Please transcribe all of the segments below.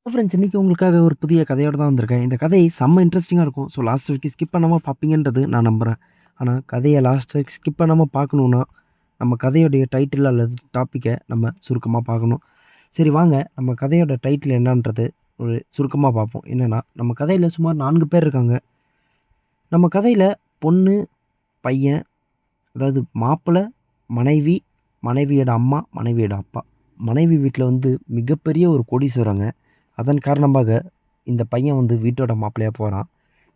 Friends இன்னைக்கு உங்களுக்காக ஒரு புதிய கதையோட தான் வந்திருக்கேன். இந்த கதை செம்ம இன்ட்ரஸ்டிங்கா இருக்கும். ஸோ லாஸ்ட் வரைக்கும் ஸ்கிப் பண்ணாம பார்ப்பீங்கன்றது நான் நம்புறேன். ஆனா கதைய லாஸ்ட் வரைக்கும் ஸ்கிப் பண்ணாம பார்க்கணும்னா, நம்ம கதையோடைய டைட்டில் அல்லது டாப்பிக்க நம்ம சுருக்கமா பார்க்கணும். சரி வாங்க, நம்ம கதையோட டைட்டில் என்னன்றது ஒரு சுருக்கமா பார்ப்போம். என்னன்னா, நம்ம கதையில சுமார் 4 பேர் இருக்காங்க. நம்ம கதையில பொண்ணு, பையன், அதாவது மாப்பிள, மனைவி, மனைவியோட அம்மா, மனைவியோட அப்பா. மனைவி வீட்ல வந்து மிகப்பெரிய ஒரு கோடீஸ்வரங்க. அதன் காரணமாக இந்த பையன் வந்து வீட்டோட மாப்பிள்ளையா போறான்.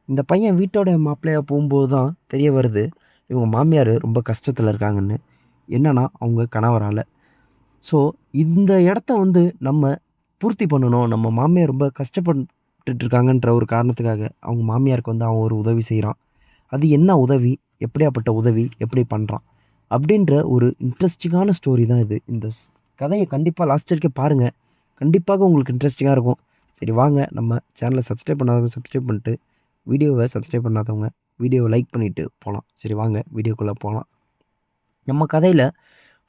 இந்த பையன் வீட்டோட மாப்பிள்ளையா போம்போது தான் தெரிய வருது, இவங்க மாமியாரு ரொம்ப கஷ்டத்துல இருக்காங்கன்னு. என்னன்னா, அவங்க கணவரால. ஸோ, இந்த இடத்த வந்து நம்ம பூர்த்தி பண்ணணும். நம்ம மாமியார் ரொம்ப கஷ்டப்பட்டுட்டு இருக்காங்கன்ற ஒரு காரணத்துக்காக, அவங்க மாமியாருக்கு வந்து அவன் ஒரு உதவி செய்றான். அது என்ன உதவி? எப்படியாப்பட்ட உதவி? எப்படி பண்றான்? அப்படின்ற ஒரு இன்ட்ரஸ்டிங்கான ஸ்டோரி தான் இது. இந்த கதைய கண்டிப்பா லாஸ்ட் வரைக்கும் பாருங்க. கண்டிப்பாக உங்களுக்கு இன்ட்ரஸ்டிங்கா இருக்கும். சரி வாங்க, நம்ம சேனல சப்ஸ்கிரைப் பண்ணாதவங்க சப்ஸ்கிரைப் பண்ணிட்டு, வீடியோவ சப்ஸ்கிரைப் பண்ணாதவங்க வீடியோவ லைக் பண்ணிட்டு போலாம். சரி வாங்க வீடியோக்குள்ள போலாம். நம்ம கதையில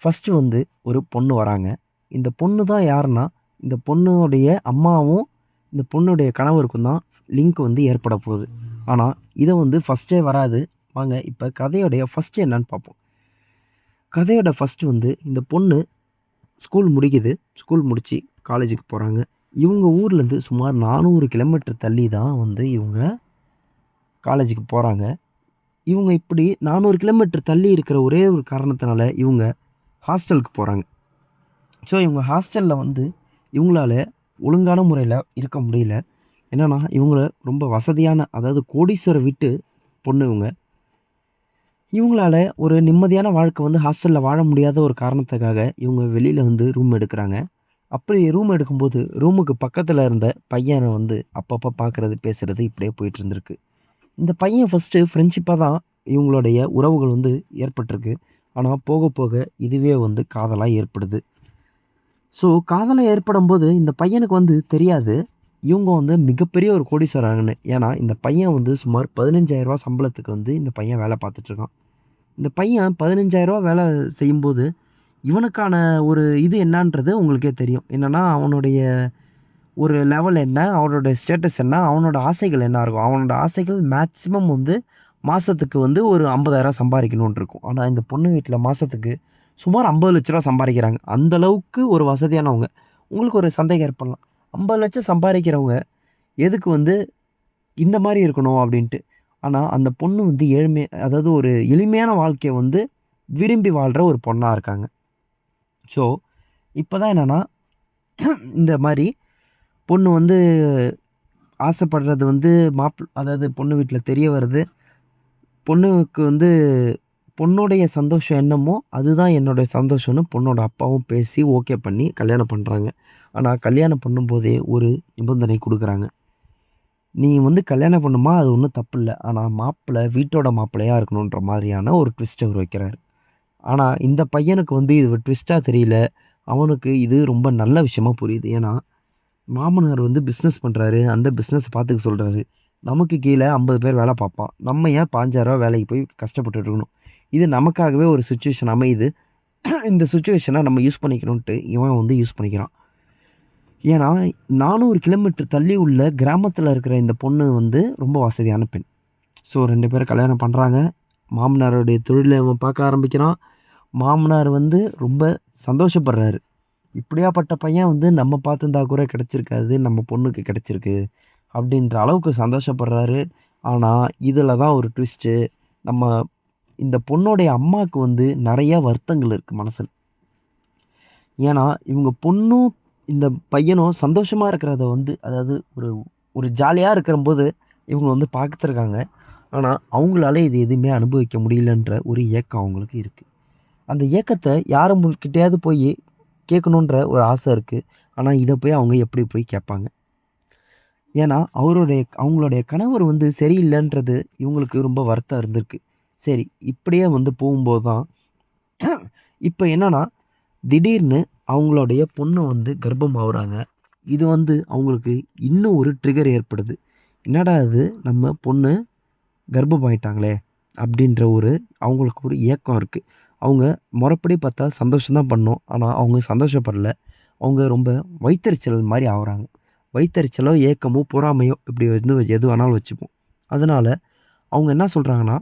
ஃபர்ஸ்ட்டு வந்து ஒரு பொண்ணு வராங்க. இந்த பொண்ணு தான் யாருன்னா, இந்த பொண்ணுடைய அம்மாவும், இந்த பொண்ணுடைய கணவருக்கும் தான் லிங்க் வந்து ஏற்பட போகுது. ஆனா, இத வந்து ஃபர்ஸ்ட்டே வராது. வாங்க இப்ப கதையோடைய ஃபர்ஸ்ட் என்னன்னு பார்ப்போம். கதையோட ஃபர்ஸ்ட் வந்து இந்த பொண்ணு ஸ்கூல் முடிக்குது. ஸ்கூல் முடிச்சு காலேஜுக்கு போறாங்க. இவங்க ஊர்லேருந்து சுமார் 400 கிலோமீட்டர் தள்ளி தான் வந்து இவங்க காலேஜுக்கு போறாங்க. இவங்க இப்படி 400 கிலோமீட்டர் தள்ளி இருக்கிற ஒரே ஒரு காரணத்தினால இவங்க ஹாஸ்டலுக்கு போறாங்க. ஸோ இவங்க ஹாஸ்டல்ல வந்து இவங்களால ஒழுங்கான முறையில இருக்க முடியல. என்னன்னா, இவங்க ரொம்ப வசதியான அதாவது கோடீஸ்வர வீட்டு பொண்ணு இவங்க. இவங்களால ஒரு நிம்மதியான வாழ்க்கை வந்து ஹாஸ்டல்ல வாழ முடியாத ஒரு காரணத்துக்காக இவங்க வெளியில வந்து ரூம் எடுக்குறாங்க. அப்படி ரூம் எடுக்கும்போது, ரூமுக்கு பக்கத்துல இருந்த பையன வந்து அப்பப்ப பார்க்குறது, பேசுறது இப்படியே போயிட்டு இருந்திருக்கு. இந்த பையன் ஃபர்ஸ்ட்டு ஃப்ரெண்ட்ஷிப்பா தான் இவங்களுடைய உறவுகள் வந்து ஏற்பட்டிருக்கு. ஆனா போக போக இதுவே வந்து காதலா ஏற்படுது. ஸோ காதலா ஏற்படும்போது இந்த பையனுக்கு வந்து தெரியாது, இவங்க வந்து மிகப்பெரிய ஒரு கோடீஸ்வரன்னு. ஏன்னா இந்த பையன் வந்து சுமார் ரூ. 15,000 சம்பளத்துக்கு வந்து இந்த பையன் வேலை பார்த்துட்டு இருக்கான். இந்த பையன் ரூ. 15,000 வேலை செய்யும்போது, இவனுக்கான ஒரு இது என்னான்றது உங்களுக்கே தெரியும். என்னன்னா அவனுடைய ஒரு லெவல் என்ன? அவனோட ஸ்டேட்டஸ் என்ன? அவனோட ஆசைகள் என்ன இருக்கும்? அவனோட ஆசைகள் மேக்ஸிமம் வந்து மாசத்துக்கு வந்து ஒரு 50,000 சம்பாரிக்கணும்னு இருக்கும். ஆனா, இந்த பொண்ணு வீட்ல மாசத்துக்கு சுமார் ரூ. 50,00,000 சம்பாரிக்கிறாங்க. அந்த அளவுக்கு ஒரு வசதியானவங்க. உங்களுக்கு ஒரு சந்தேகம் ஏற்படலாம். 50,00,000 சம்பாரிக்கிறவங்க எதுக்கு வந்து இந்த மாரி இருக்கணும் அப்டின்ட்டு. ஆனா, அந்த பொண்ணு வந்து அதாவது ஒரு எளிமையான வாழ்க்கைய வந்து விரும்பி வாழ்ற ஒரு பொண்ணா இருக்காங்க. ஸோ, இப்ப தான் என்னன்னா, இந்த மாரி பொண்ணு வந்து ஆசைப்படுறது வந்து அதாவது பொண்ணு வீட்ல தெரிய வருது. பொண்ணுக்கு வந்து பொண்ணுடைய சந்தோஷம் என்னமோ, அதுதான் என்னுடைய சந்தோஷம்னு பொண்ணோட அப்பாவும் பேசி ஓகே பண்ணி கல்யாணம் பண்றாங்க. ஆனா கல்யாணம் பண்ணும்போதே ஒரு நிபந்தனை குடுக்குறாங்க. "நீ வந்து கல்யாணம் பண்ணுமா, அது ஒண்ணும் தப்பில்ல. ஆனா மாப்பிள்ளை வீட்டோட மாப்பிள்ளையா இருக்கணுன்ற" மாதிரியான ஒரு ட்விஸ்ட் அவரு வைக்கிறாரு. ஆனா இந்த பையனுக்கு வந்து இது ஒரு ட்விஸ்ட்டா தெரியல. அவனுக்கு இது ரொம்ப நல்ல விஷயமா புரியுது. ஏன்னா மாமனார் வந்து பிசினஸ் பண்றாரு. அந்த பிசினஸ பார்த்துக்க சொல்றாரு. நமக்கு கீழ 50 பேர் வேல பார்ப்பான். நம்ம ஏன் ரூ. 5,000 வேலைக்கு போய் கஷ்டப்பட்டுட்டு இருக்கணும்? இது நமக்காகவே ஒரு சிச்சுவேஷன் அமையுது. இந்த சிச்சுவேஷன நம்ம யூஸ் பண்ணிக்கணுன்ட்டு இவன் வந்து யூஸ் பண்ணிக்கிறான். ஏன்னா 400 கிலோமீட்டர் தள்ளி உள்ள கிராமத்தில இருக்கிற இந்த பொண்ணு வந்து ரொம்ப வசதியான பெண். ஸோ 2 பேரும் கல்யாணம் பண்றாங்க. மாமனாருடைய தொழில இவன் பார்க்க ஆரம்பிக்கிறான். மாமனார் வந்து ரொம்ப சந்தோஷப்படுறாரு. இப்படியாப்பட்ட பையன் வந்து நம்ம பார்த்திருந்தா கூட கிடைச்சிருக்காது. நம்ம பொண்ணுக்கு கிடைச்சிருக்கு. அப்படின்ற அளவுக்கு சந்தோஷப்படுறாரு. ஆனா, இதில தான் ஒரு ட்விஸ்ட்டு. நம்ம இந்த பொண்ணோடைய அம்மாக்கு வந்து நெறைய வருத்தங்கள் இருக்கு மனசுல. ஏன்னா, இவங்க பொண்ணும், இந்த பையனும் சந்தோஷமா இருக்கிறத வந்து அதாவது ஒரு ஒரு ஜாலியா இருக்கும்போது இவங்க வந்து பார்த்துருக்காங்க. ஆனா, அவங்களால இது எதுவுமே அனுபவிக்க முடியலன்ற ஒரு ஏக்கம் அவங்களுக்கு இருக்கு. அந்த ஏக்கத்த கிட்டயாவது போயி கேட்கணுன்ற ஒரு ஆசை இருக்கு. ஆனா, இத போய் அவங்க எப்படி போய் கேட்பாங்க? ஏன்னா, அவங்களுடைய கணவர் வந்து சரியில்லன்றது இவங்களுக்கு ரொம்ப வருத்தம் இருந்திருக்கு. சரி, இப்படியே வந்து போகும்போது தான், இப்ப என்னன்னா, திடீர்னு அவங்களுடைய பொண்ணு வந்து கர்ப்பம் ஆவுறாங்க. இது வந்து அவங்களுக்கு இன்னும் ஒரு ட்ரிகர் ஏற்படுது. என்னடா இது நம்ம பொண்ணு கர்ப்பமாயிட்டாங்களே! அப்படின்ற அவங்களுக்கு ஒரு ஏக்கம் இருக்கு. அவங்க மொறப்படி பார்த்தா சந்தோஷம் தான் பண்ணணும். ஆனா, அவங்க சந்தோஷப்படல. அவங்க ரொம்ப வயித்தெரிச்சல் மாரி ஆவுறாங்க. வயித்தெரிச்சலோ, ஏக்கமோ, பொறாமையோ இப்படி வந்து எது வேணாலும் வச்சுப்போம். அதனால அவங்க என்ன சொல்றாங்கன்னா,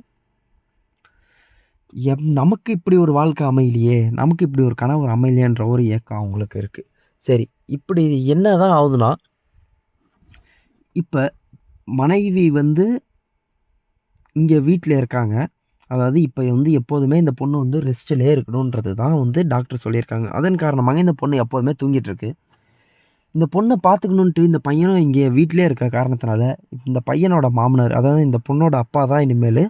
நமக்கு இப்படி ஒரு வாழ்க்கை அமையலையே! நமக்கு இப்படி ஒரு கணவர் அமையலையேன்ற ஒரு ஏக்கம் அவங்களுக்கு இருக்கு. சரி, இப்படி என்னதான் ஆவுதுன்னா, இப்ப மனைவி வந்து இங்க வீட்ல இருக்காங்க. அதாவது இப்ப வந்து எப்போதுமே இந்த பொண்ணு வந்து ரெஸ்ட்லயே இருக்கணுன்றது தான் வந்து டாக்டர் சொல்லியிருக்காங்க. அதன் காரணமாக இந்த பொண்ணு எப்போதுமே தூங்கிட்டு இருக்கு. இந்த பொண்ண பார்த்துக்கணுன்ட்டு இந்த பையனும் இங்கே வீட்லயே இருக்க காரணத்தினால, இந்த பையனோட மாமனார், அதாவது இந்த பொண்ணோட அப்பா தான் இனிமேலு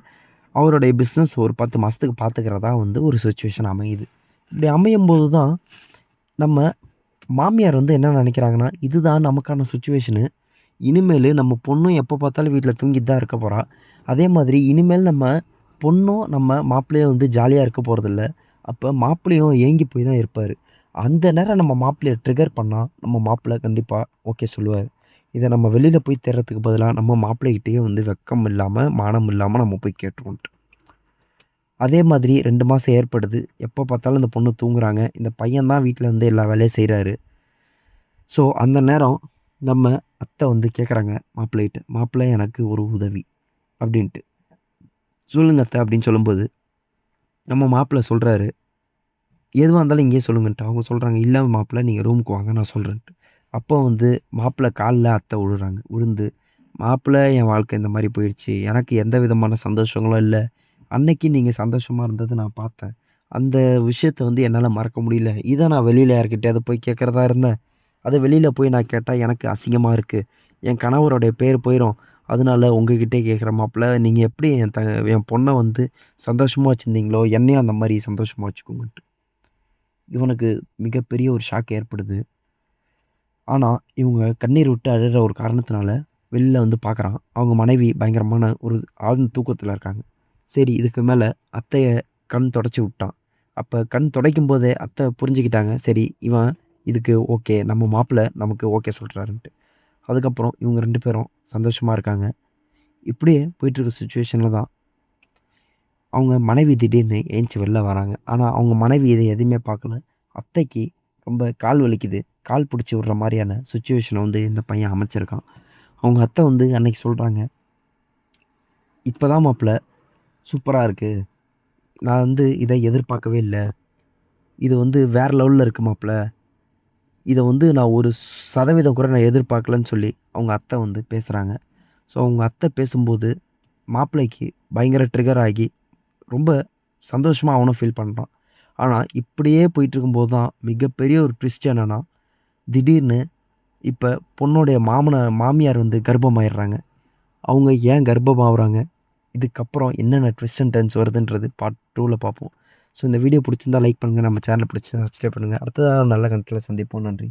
அவருடைய பிசினஸ் ஒரு 10 மாசத்துக்கு பார்த்துக்கிறதா வந்து ஒரு சிச்சுவேஷன் அமையுது. இப்படி அமையும்போது தான், நம்ம மாமியார் வந்து என்ன நெனைக்கிறாங்கன்னா, இதுதான் நமக்கான சிச்சுவேஷனு. இனிமேலு நம்ம பொண்ணும் எப்போ பார்த்தாலும் வீட்ல தூங்கிட்டு தான் இருக்க போறா. அதே மாதிரி இனிமேல் நம்ம பொண்ணும், நம்ம மாப்பிள்ளையும் வந்து ஜாலியா இருக்க போறதில்ல. அப்ப மாப்பிள்ளையும் ஏங்கி போய் தான் இருப்பாரு. அந்த நேரம் நம்ம மாப்பிள்ளைய ட்ரிகர் பண்ணா, நம்ம மாப்பிள்ளை கண்டிப்பா ஓகே சொல்லுவாரு. இத நம்ம வெளியில போய் தேடுறதுக்கு பதிலா, நம்ம மாப்பிள்ளைகிட்டயே வந்து வெட்கம் இல்லாம, மானம் இல்லாம நம்ம போய் கேட்டுருவோன்ட்டு. அதே மாதிரி 2 மாசம் ஏற்படுது. எப்ப பார்த்தாலும் இந்த பொண்ணு தூங்குறாங்க. இந்த பையன் தான் வீட்ல வந்து எல்லா வேலையும் செய்றாரு. ஸோ, அந்த நேரம் நம்ம அத்தை வந்து கேட்குறாங்க மாப்பிள்ளைகிட்ட, "மாப்பிள்ளை எனக்கு ஒரு உதவி" அப்படின்ட்டு. "சொல்லுங்க அத்தை" அப்படின்னு சொல்லும்போது, நம்ம மாப்பிள்ளை சொல்றாரு, "எதுவா இருந்தாலும் இங்கேயே சொல்லுங்கன்ட்டு." அவங்க சொல்றாங்க, "இல்ல மாப்பிள்ளை நீங்க ரூமுக்கு வாங்க நான் சொல்றேன்ட்டு." அப்போ வந்து மாப்பிள்ளை கால்ல அத்தை விழுறாங்க. விழுந்து, "மாப்பிள்ளை என் வாழ்க்கை இந்த மாரி போயிடுச்சு. எனக்கு எந்த விதமான சந்தோஷங்களும் இல்ல. அன்னைக்கு நீங்க சந்தோஷமா இருந்தத நான் பார்த்தேன். அந்த விஷயத்த வந்து என்னால மறக்க முடியல. இத நான் வெளியில யார்கிட்டயாவது போய் கேட்கிறதா இருந்தேன். அத வெளியில போய் நான் கேட்டா எனக்கு அசிங்கமா இருக்கு. என் கணவருடைய பேர் போயிரும். அதனால உங்ககிட்டயே கேட்கிறேன் மாப்ள. நீங்க எப்படி என் பொண்ண வந்து சந்தோஷமா வச்சிருந்தீங்களோ, என்னையும் அந்த மாரி சந்தோஷமா வச்சுக்கோங்கன்ட்டு. இவனுக்கு மிகப்பெரிய ஒரு ஷாக் ஏற்படுது. ஆனா, இவங்க கண்ணீர் விட்டு அழுற ஒரு காரணத்தினால வெளில வந்து பார்க்குறான். அவங்க மனைவி பயங்கரமான ஒரு ஆழ்ந்த தூக்கத்துல இருக்காங்க. சரி இதுக்கு மேல அத்தைய கண் தொடச்சு விட்டான். அப்ப கண் துடைக்கும்போதே அத்தை புரிஞ்சுக்கிட்டாங்க. சரி இவன் இதுக்கு ஓகே. நம்ம மாப்பிள நமக்கு ஓகே சொல்றாருன்ட்டு. அதுக்கப்புறம் இவங்க 2 பேரும் சந்தோஷமா இருக்காங்க. இப்படியே போயிட்டு இருக்க சிச்சுவேஷன்ல தான் அவங்க மனைவி திடீர்னு எந்திச்சு வெளில வராங்க. ஆனா, அவங்க மனைவி இத எதையுமே பார்க்கல. அத்தைக்கு ரொம்ப கால் வலிக்குது. கால் புடிச்சு விடுற மாரியான சிச்சுவேஷன வந்து இந்த பையன் அமைச்சிருக்கான். அவங்க அத்தை வந்து அன்னைக்கு சொல்றாங்க, "இப்பதான் மாப்ள சூப்பரா இருக்கு. நான் வந்து இத எதிர்பார்க்கவே இல்ல. இது வந்து வேற லெவல்ல இருக்கு மாப்ள. இத வந்து நான் ஒரு சதவீதம் கூட நான் எதிர்பார்க்கலன்னு" சொல்லி அவங்க அத்தை வந்து பேசுறாங்க. ஸோ, அவங்க அத்தை பேசும்போது மாப்பிள்ளைக்கு பயங்கர ட்ரிகர் ஆகி ரொம்ப சந்தோஷமா அவனும் ஃபீல் பண்றான். ஆனா, இப்படியே போயிட்டுருக்கும்போது தான் மிகப்பெரிய ஒரு ட்விஸ்ட் என்னன்னா, திடீர்னு இப்ப பொண்ணுடைய மாமியார் வந்து கர்ப்பமாயிடுறாங்க. அவங்க ஏன் கர்ப்பமாவுறாங்க? இதுக்கப்புறம் என்னென்ன ட்விஸ்ட் அண்ட் டர்ன்ஸ் வருதுன்றது பார்ட் 2ல பார்ப்போம். ஸோ இந்த வீடியோ புடிச்சிருந்தா லைக் பண்ணுங்க. நம்ம சேனல புடிச்சிருந்தா சப்ஸ்கிரைப் பண்ணுங்க. அடுத்ததா நல்ல கண்டென்ட்ல சந்திப்போம். நன்றி.